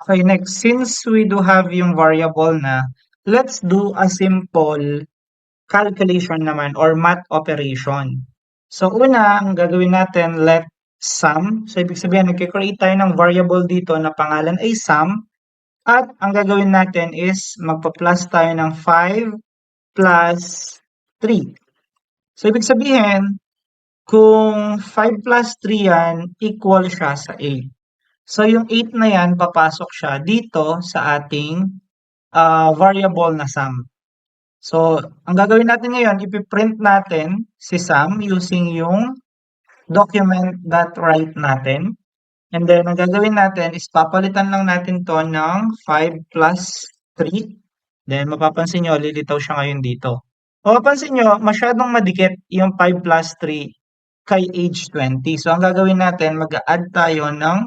Okay, next, since we do have yung variable na, let's do a simple calculation naman or math operation. So una, ang gagawin natin, let sum. So ibig sabihin, nagkikreate tayo ng variable dito na pangalan ay sum. At ang gagawin natin is magpa-plus tayo ng 5 plus 3. So ibig sabihin, kung 5 plus 3 yan, equal siya sa 8. So yung 8 na yan, papasok siya dito sa ating variable na sum. So, ang gagawin natin ngayon, ipiprint natin si Sam using yung document.write natin. And then, ang gagawin natin is papalitan lang natin to ng 5 plus 3. Then, mapapansin nyo, lilitaw siya ngayon dito. Mapapansin nyo, masyadong madikit yung 5 plus 3 kay age 20. So, ang gagawin natin, mag-add tayo ng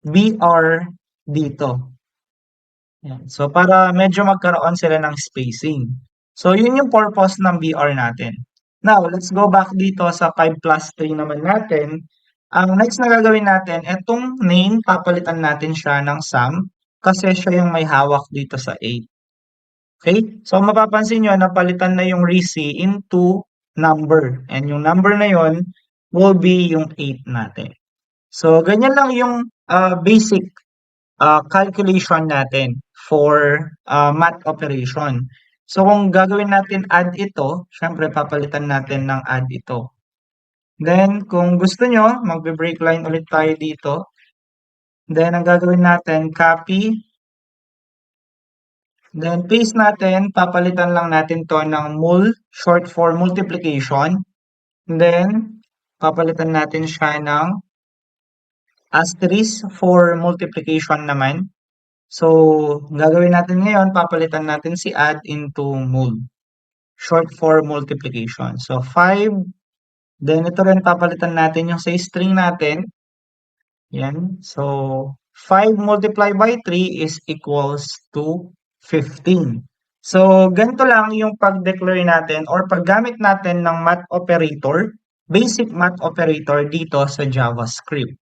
BR dito. Yan. So, para medyo magkaroon sila ng spacing. So, yun yung purpose ng BR natin. Now, let's go back dito sa 5 plus 3 naman natin. Ang next na gagawin natin, itong name, papalitan natin siya ng sum kasi siya yung may hawak dito sa 8. Okay? So, mapapansin nyo, napalitan na yung reci into number. And yung number na yun will be yung 8 natin. So, ganyan lang yung basic calculation natin for math operation. So, kung gagawin natin add ito, syempre papalitan natin ng add ito. Then, kung gusto nyo, magbe-break line ulit tayo dito. Then, ang gagawin natin, copy. Then, paste natin, papalitan lang natin to ng mul, short for multiplication. Then, papalitan natin siya ng asterisk for multiplication naman. So, gagawin natin ngayon, papalitan natin si add into mul. Short for multiplication. So, 5. Then, ito rin papalitan natin yung sa string natin. Yan. So, 5 multiplied by 3 is equals to 15. So, ganito lang yung pag-declare natin or paggamit natin ng math operator, basic math operator dito sa JavaScript.